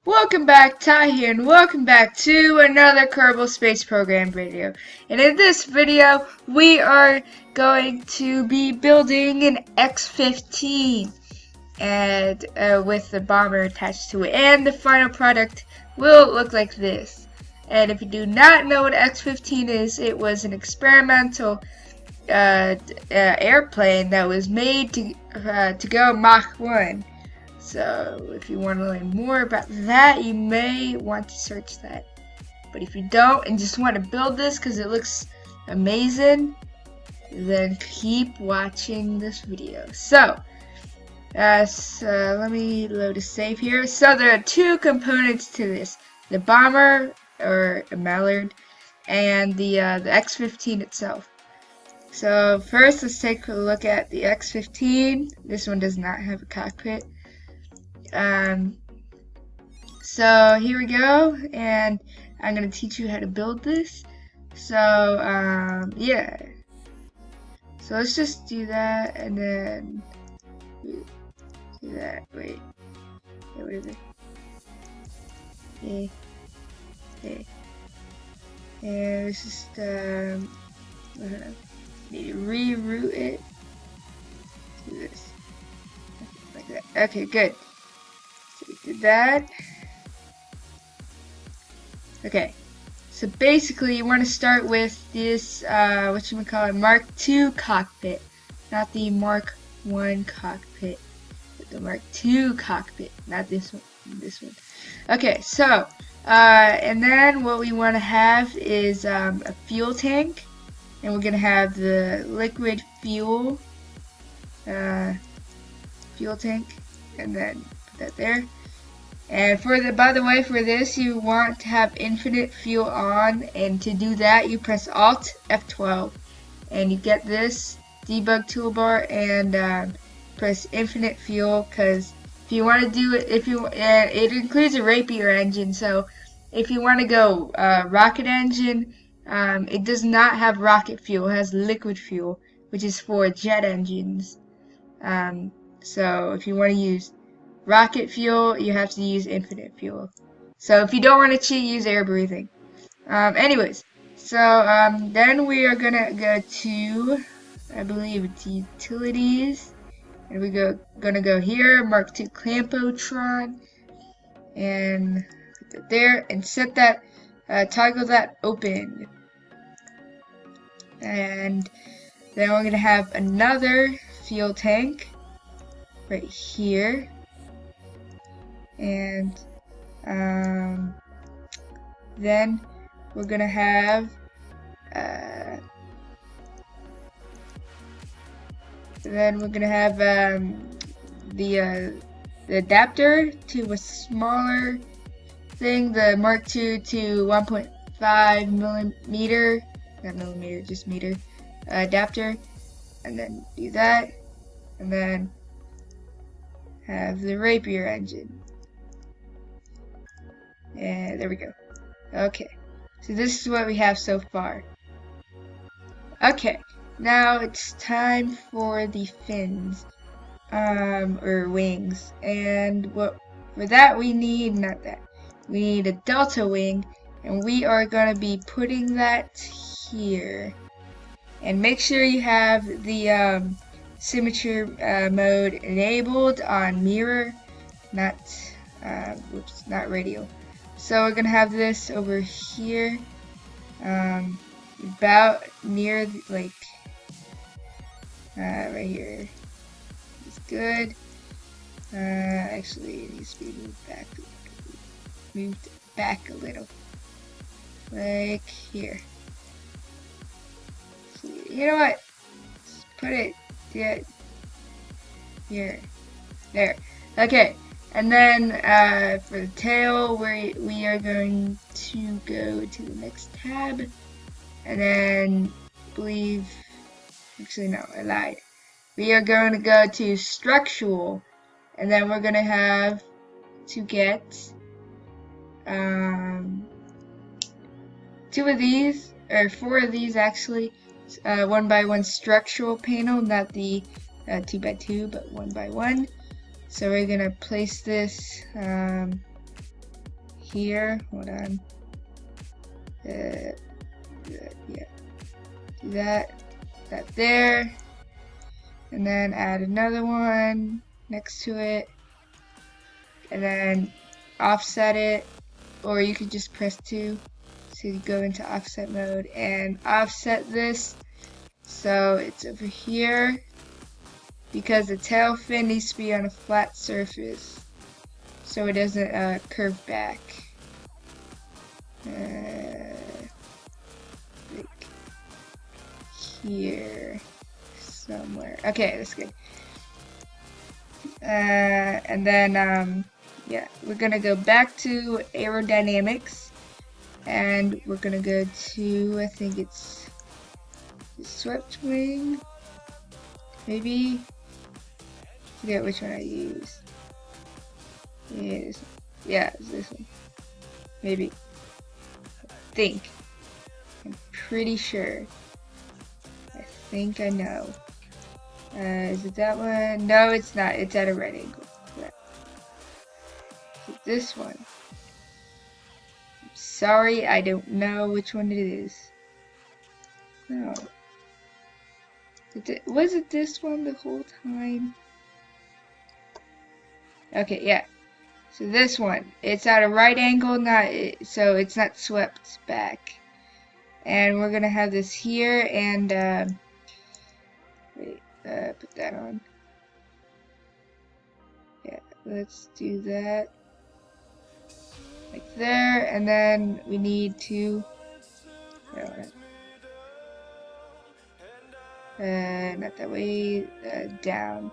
Welcome back, Ty here, and welcome back to another Kerbal Space Program video. And in this video, we are going to be building an X-15 and with the bomber attached to it. And the final product will look like this. And if you do not know what X-15 is, it was an experimental airplane that was made to go Mach 1. So if you want to learn more about that, you may want to search that. But if you don't and just want to build this because it looks amazing, then keep watching this video. So let me load a save here. So there are two components to this: the bomber or a Mallard, and the X-15 itself. So first, let's take a look at the X-15. This one does not have a cockpit. So here we go, and I'm gonna teach you how to build this. So yeah, so let's just do that, and then do that. Wait, what is it? Okay, and let's just need to reroute it. Do this like that. Okay, good. Did that. Okay, so basically you want to start with this Mark II cockpit, not the Mark I cockpit, but the Mark II cockpit, not this one. Okay, so and then what we want to have is a fuel tank, and we're gonna have the liquid fuel tank, and then put that there. And by the way, for this, you want to have infinite fuel on, and to do that, you press Alt F12, and you get this debug toolbar, and press infinite fuel. Because if you want to do it, it includes a Rapier engine. So if you want to go rocket engine, it does not have rocket fuel; it has liquid fuel, which is for jet engines. So if you want to use rocket fuel, you have to use infinite fuel. So if you don't want to cheat, use air breathing. Anyways, so then we are gonna go to, I believe it's utilities, and gonna go here, Mark II Clampotron, and put that there, and set that, toggle that open. And then we're gonna have another fuel tank right here. And then we're gonna have the adapter to a smaller thing, the Mark II to 1.5 millimeter, not millimeter, just meter adapter, and then do that, and then have the Rapier engine. And there we go. Okay, so this is what we have so far. Okay, now it's time for the fins, or wings. And for that we need, we need a delta wing, and we are going to be putting that here. And make sure you have the symmetry mode enabled on mirror, not radial. So we're gonna have this over here, about near right here. It's good. Actually, it needs to be moved back a little, like here. So, you know what? Just put it here. There. Okay. And then for the tail, we are going to go to the next tab, and then actually no, I lied. We are going to go to structural, and then we're going to have to get 2 of these, or 4 of these actually, 1x1 structural panel, not the 2x2, but 1x1. So we're gonna place this here. Hold on. Yeah. Do that there. And then add another one next to it. And then offset it. Or you could just press 2. So you go into offset mode and offset this. So it's over here. Because the tail fin needs to be on a flat surface. So it doesn't curve back. Like here somewhere. Okay, that's good. And then yeah, we're gonna go back to aerodynamics, and we're gonna go to, I think it's the swept wing, maybe. I forget which one I use. Yeah, this one. Yeah, it's this one. Maybe. I'm pretty sure. I think I know. Is it that one? No, it's not. It's at a right angle. Right. Is it this one? I'm sorry, I don't know which one it is. No. Was it this one the whole time? Okay, yeah. So this one, it's at a right angle, so it's not swept back. And we're gonna have this here, and wait, put that on. Yeah, let's do that. Like there, and then we need to, not that way, down.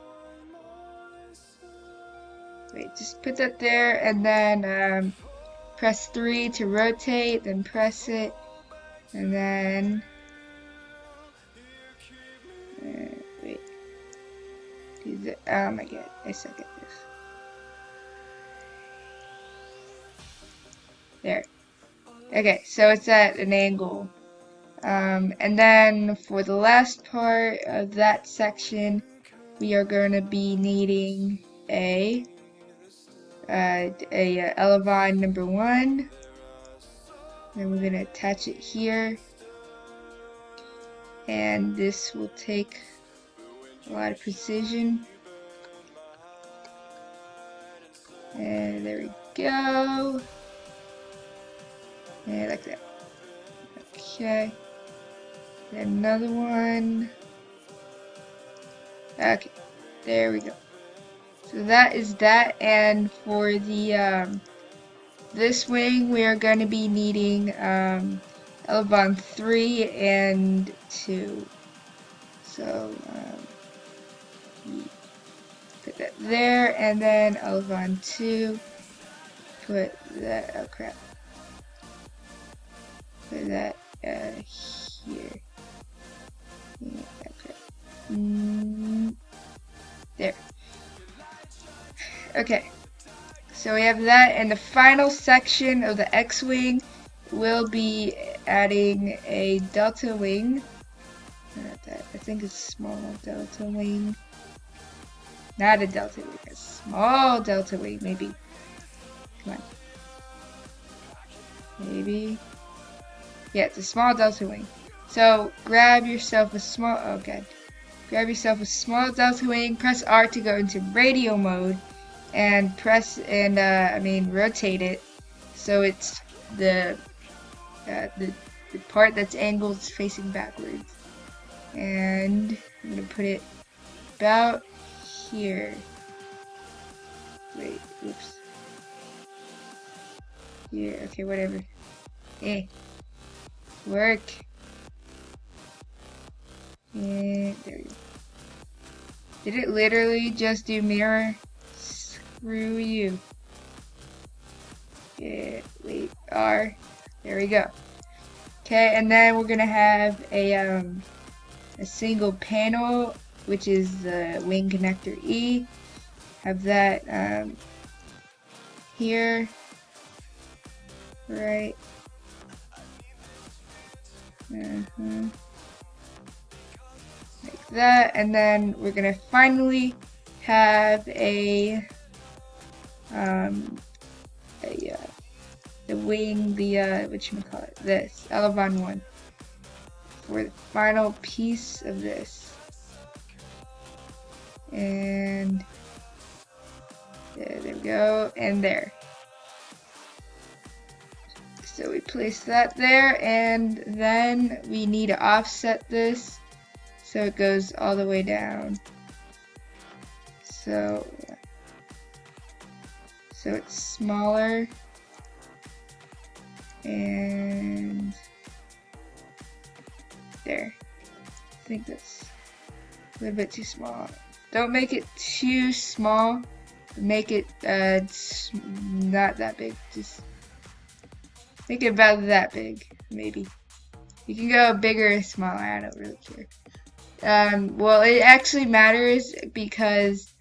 Wait, just put that there, and then press 3 to rotate, then press it, and then wait. Oh my god, I suck at this. There. Okay, so it's at an angle. And then for the last part of that section, we are going to be needing a elevon number 1. Then we're going to attach it here. And this will take a lot of precision. And there we go. And like that. Okay. And another one. Okay. There we go. So that is that. And for the this wing, we are going to be needing elevon 3 and 2. So put that there, and then elevon 2. Put that. Oh crap. Put that here. Yeah, okay. There. Okay. So we have that, and the final section of the X-wing will be adding a delta wing. Not that. I think it's a small delta wing. Not a delta wing. A small delta wing, maybe. Come on. Maybe. Yeah, it's a small delta wing. So grab yourself a small. Oh god. Grab yourself a small delta wing. Press R to go into radio mode, and rotate it so it's the part that's angled is facing backwards. And I'm gonna put it about here. Wait, oops. Here, okay, whatever. Work. And there you go. Did it literally just do mirror? Screw you. Yeah, wait, R. There we go. Okay, and then we're gonna have a single panel, which is the wing connector E. Have that here. Right. Like that, and then we're gonna finally have a wing, the whatchamacallit, this elevon one for the final piece of this. And there we go, and there. So we place that there, and then we need to offset this so it goes all the way down. So it's smaller, and there. I think that's a little bit too small. Don't make it too small. Make it not that big. Just make it about that big, maybe. You can go bigger or smaller. I don't really care. Well, it actually matters because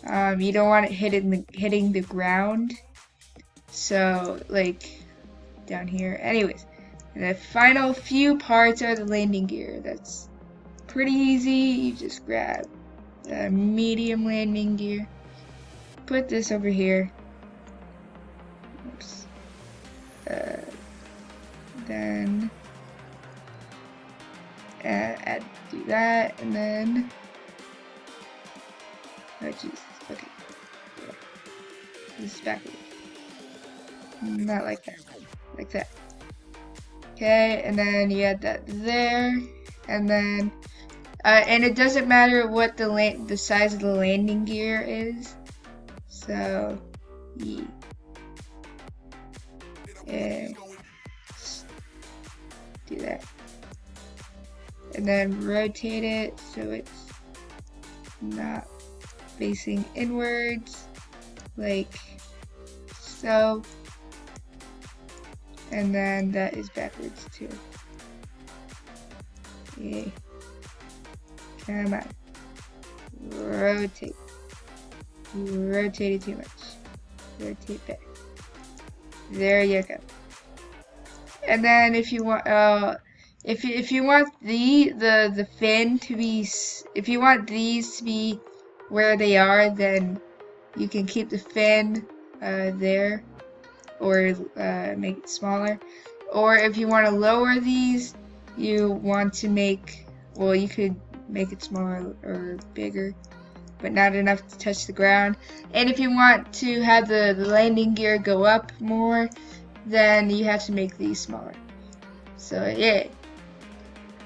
you don't want it hitting the ground. So, like down here. Anyways, and the final few parts are the landing gear. That's pretty easy. You just grab the medium landing gear. Put this over here. Oops. Then do that, and then oh Jesus, okay. Yeah. This is backwards. Not like that. Like that. Okay, and then you add that there, and then and it doesn't matter what the size of the landing gear is. So yeah. Do that. And then rotate it so it's not facing inwards, like so. And then that is backwards too. Yay. Come on. Rotate. You rotated too much. Rotate back. There you go. And then if you want if you want the fin to be, if you want these to be where they are, then you can keep the fin there, or make it smaller. Or if you want to lower these, you want to make, well, you could make it smaller or bigger, but not enough to touch the ground. And if you want to have the landing gear go up more, then you have to make these smaller. So yeah,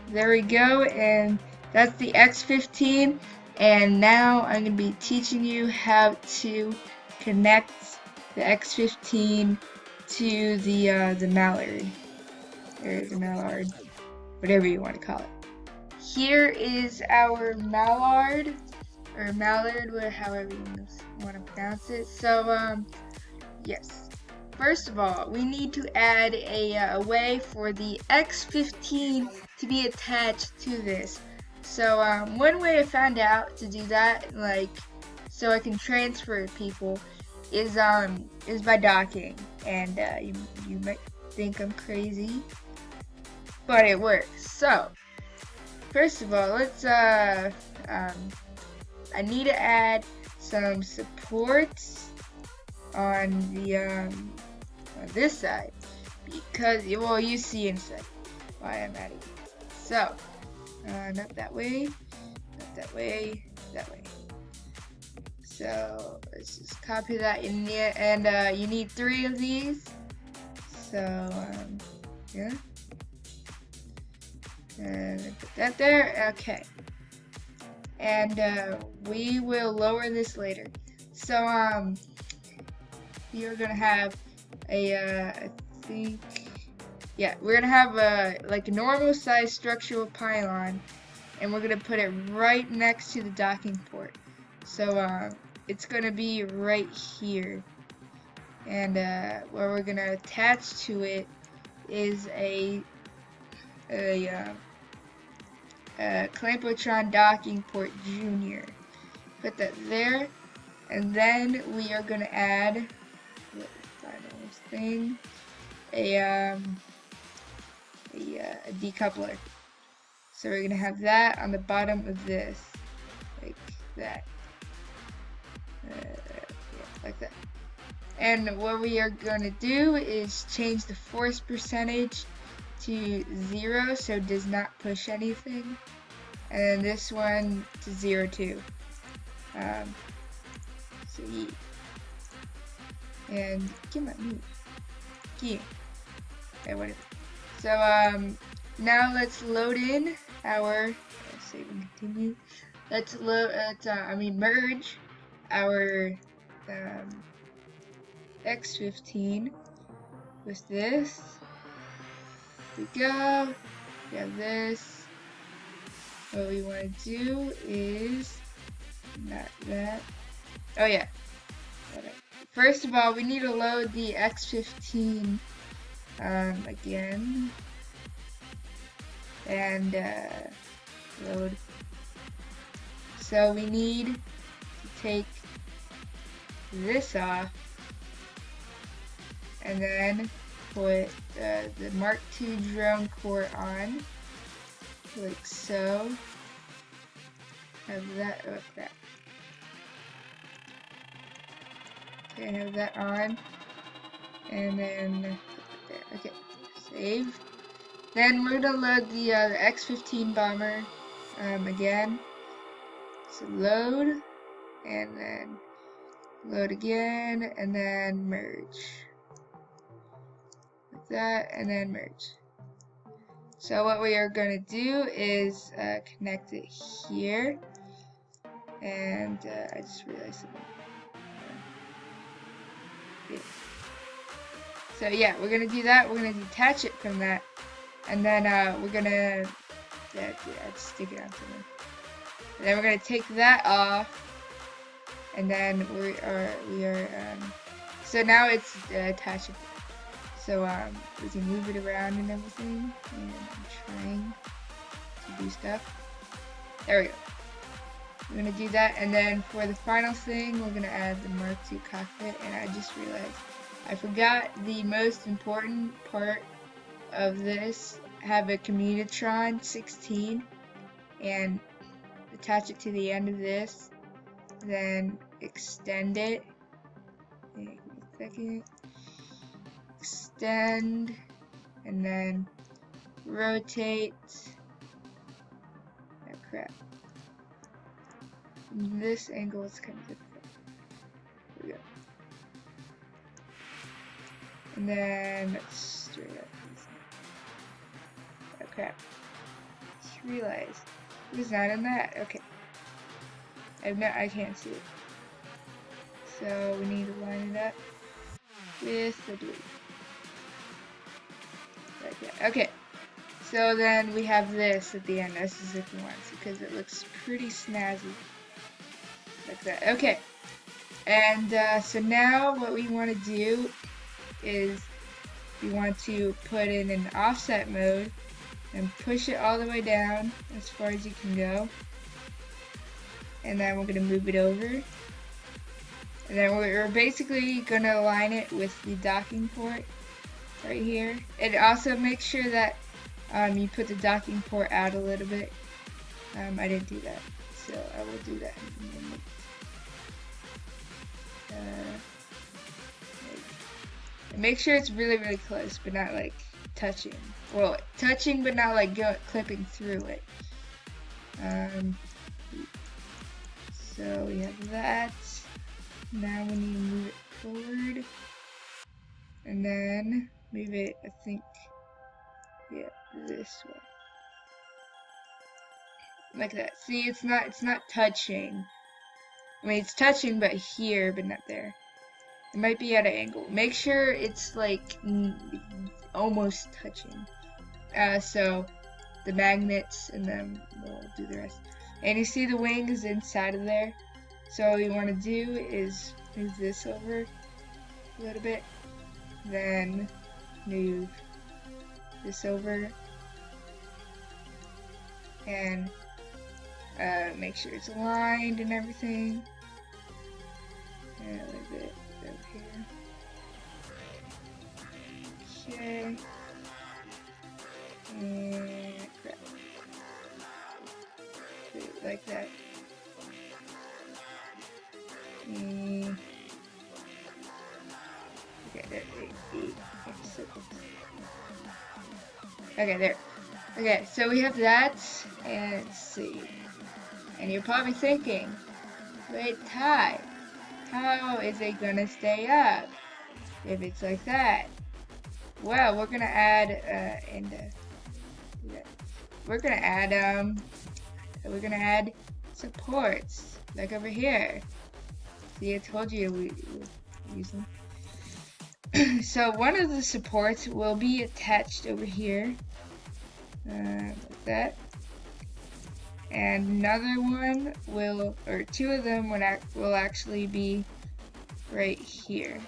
there we go, and that's the X-15. And now I'm going to be teaching you how to connect the X-15 to the Mallard, or the Mallard, whatever you want to call it. Here is our Mallard, or Mallard, however you want to pronounce it. So yes, first of all, we need to add a way for the X-15 to be attached to this. So one way I found out to do that, like so I can transfer people, is by docking. And you might think I'm crazy, but it works. So first of all, let's I need to add some supports on the on this side, because, well, you see inside why I'm adding it. So not that way, not that way, that way. So let's just copy that in there, and you need 3 of these. So yeah, and put that there. Okay, and we will lower this later. So you're gonna have a I think, yeah, we're gonna have like a normal size structural pylon, and we're gonna put it right next to the docking port. So it's gonna be right here, and where we're gonna attach to it is a Clampotron docking port junior. Put that there, and then we are gonna add thing, a decoupler. So we're gonna have that on the bottom of this, like that, yeah, like that. And what we are going to do is change the force percentage to 0, so it does not push anything. And then this one to 0 too. So yeah. And get my move. Yeah. Okay, whatever. So now let's load in our save and continue. Let's merge our X-15 with this. Here we go. We have this. What we want to do is not that. Oh yeah. Alright. First of all, we need to load the X-15 again, and load. So we need to take this off, and then put the Mark II drone core on, like so. Have that, oh crap. Okay, have that on, and then there. Okay, save. Then we're gonna load the X-15 bomber again. So load, and then load again, and then merge. Like that, and then merge. So what we are gonna do is connect it here, and I just realized something. Yeah. So yeah, we're gonna do that. We're gonna detach it from that, and then we're gonna just stick it on something. And then we're gonna take that off, and then we are so now it's attached. So we can move it around and everything, and I'm trying to do stuff. There we go. We're gonna do that, and then for the final thing, we're gonna add the Mark II cockpit, and I just realized I forgot the most important part of this. Have a Communitron 16 and attach it to the end of this, then extend it. Give me a second. Extend, and then rotate. Oh crap. This angle is kind of difficult. Here we go. And then let's straight up. Oh crap. Just realized it was not in that. Okay. I can't see it. So we need to line it up with the blue. Like that. Okay. So then we have this at the end. This is if you want to, because it looks pretty snazzy. Like that. Okay. And so now what we want to do is we want to put in an offset mode and push it all the way down as far as you can go. And then we're going to move it over. And then we're basically going to align it with the docking port right here. And also make sure that you put the docking port out a little bit. I didn't do that, so I will do that in a minute. And make sure it's really, really close, but not like touching. Well, touching, but not like clipping through it. So we have that. Now we need to move it forward, and then move it. I think, yeah, this way, like that. See, it's not touching. I mean, it's touching, but here, but not there. It might be at an angle. Make sure it's like almost touching. So the magnets, and then we'll do the rest. And you see the wings inside of there. So what we want to do is move this over a little bit, then move this over, and make sure it's aligned and everything. And a little bit over here. Okay. And crap. Like that. Okay, there. Okay, so we have that, and let's see. And you're probably thinking, wait, Ty, how is it gonna stay up if it's like that? Well, we're gonna add, we're gonna add supports, like over here. See, I told you we use them. So one of the supports will be attached over here, like that. And another one will, or two of them will actually be right here.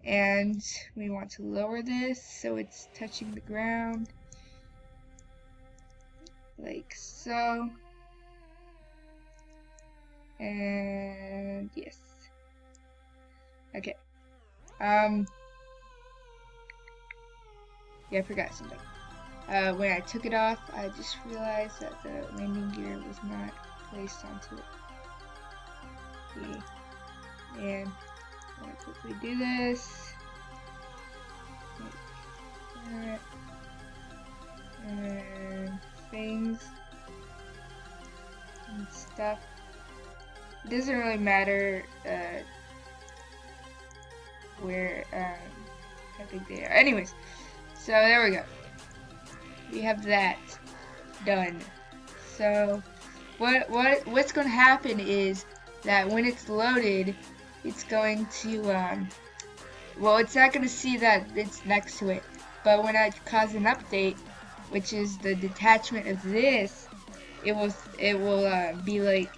And we want to lower this so it's touching the ground, like so. And yes. Okay. Yeah, I forgot something. When I took it off, I just realized that the landing gear was not placed onto it. Okay. And I'm gonna quickly do this. Like that. And things and stuff. It doesn't really matter where how big they are. Anyways, so there we go. We have that done. So what's going to happen is that when it's loaded, it's going to well, it's not going to see that it's next to it, but when I cause an update, which is the detachment of this, it will be like,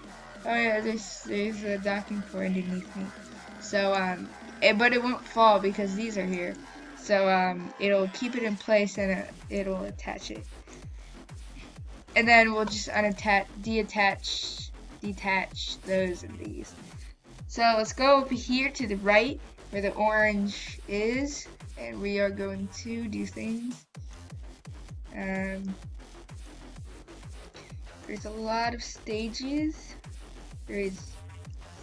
oh yeah, there's a docking port underneath me. So but it won't fall because these are here. So it'll keep it in place and it'll attach it. And then we'll just detach those and these. So let's go over here to the right where the orange is, and we are going to do things. There's a lot of stages. There is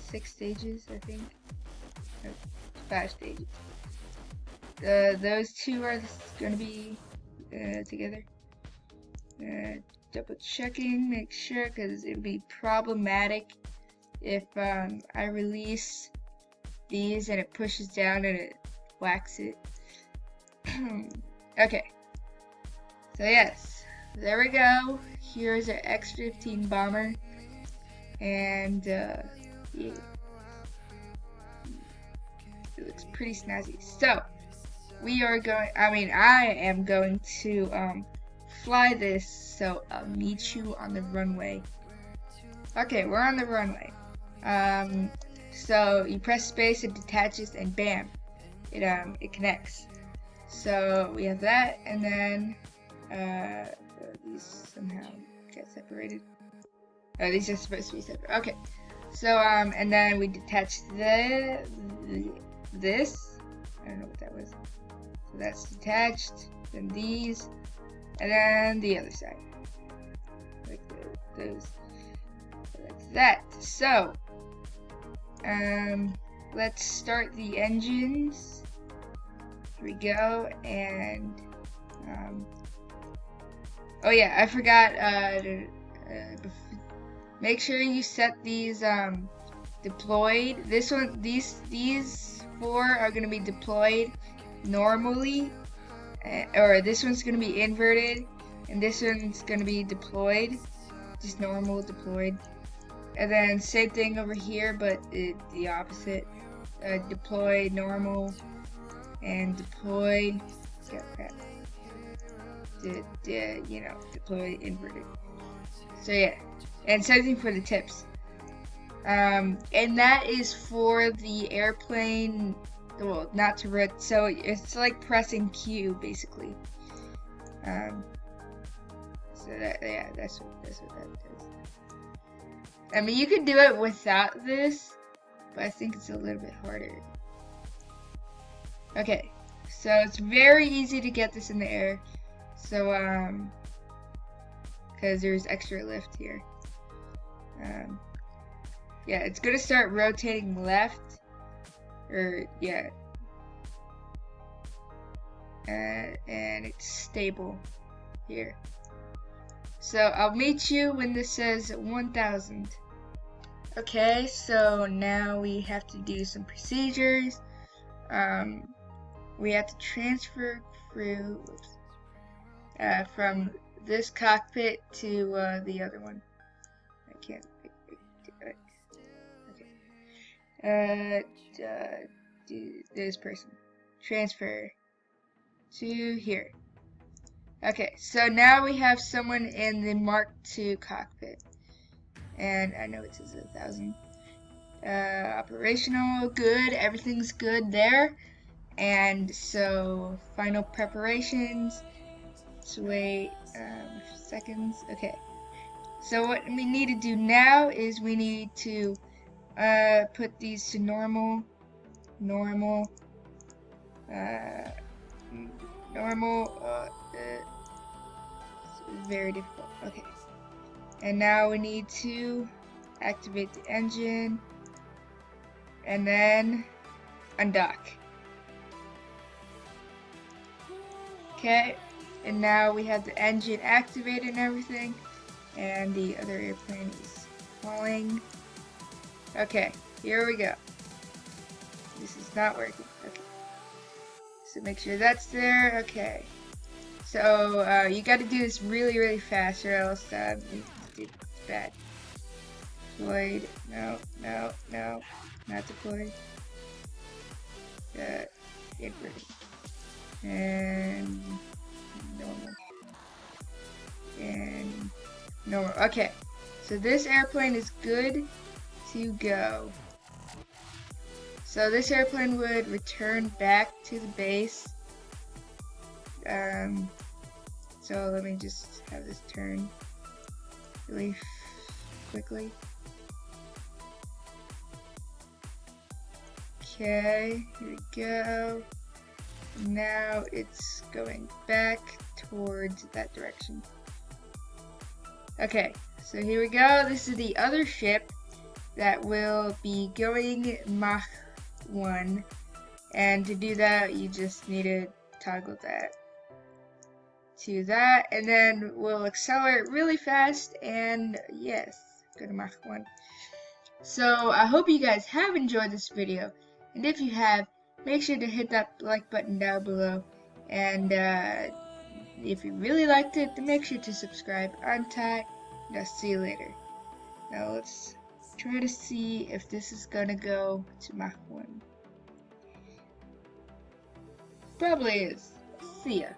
6 stages, I think. No, 5 stages. Those two are going to be together. Double checking, make sure, because it would be problematic if I release these and it pushes down and it whacks it. Okay. So yes, there we go. Here's our X-15 bomber, and yeah, it looks pretty snazzy. So we are going. I am going to fly this. So I'll meet you on the runway. Okay, we're on the runway. So you press space, it detaches, and bam, it connects. So we have that, and then these somehow get separated. Oh, these are supposed to be separate. Okay. So and then we detach this. I don't know what that was. So that's detached. Then these, and then the other side, like those, like that. So let's start the engines. Here we go, and oh yeah, I forgot make sure you set these deployed. These 4 are going to be deployed normally, or this one's going to be inverted, and this one's going to be deployed, just normal deployed. And then same thing over here, but the opposite. Deployed normal and deployed. Yeah, crap. Deploy inverted. So yeah, and same thing for the tips. And that is for the airplane. Well, not to rotate. So it's like pressing Q basically. So that's what that does. I mean, you can do it without this, but I think it's a little bit harder. Okay, so it's very easy to get this in the air. So because there's extra lift here. Yeah, it's gonna start rotating left, or yeah. and it's stable here. So I'll meet you when this says 1000. Okay, so now we have to do some procedures. We have to transfer crew from this cockpit to the other one. I can't do it. Okay. Do this person. Transfer to here. Okay, so now we have someone in the Mark II cockpit. And I know it says 1000. Operational, good, everything's good there. And so, final preparations. Let's wait seconds. Okay. So what we need to do now is we need to put these to normal. It's very difficult. Okay. And now we need to activate the engine and then undock. Okay, and now we have the engine activated and everything, and the other airplane is falling. Okay, here we go. This is not working. Okay, so make sure that's there. Okay, so you got to do this really fast, or else it's bad. Deployed. No, not deployed. Inverted. And normal. And normal. Okay, so this airplane is good to go. So this airplane would return back to the base. So let me just have this turn really quickly. Okay, here we go. Now it's going back towards that direction. Okay, so here we go. This is the other ship that will be going Mach 1. And to do that, you just need to toggle that to that. And then we'll accelerate really fast and yes, go to Mach 1. So I hope you guys have enjoyed this video. And if you have, make sure to hit that like button down below. And if you really liked it, then make sure to subscribe. I'm Ty, and I'll see you later. Now let's try to see if this is gonna go to Mach 1. Probably is. See ya.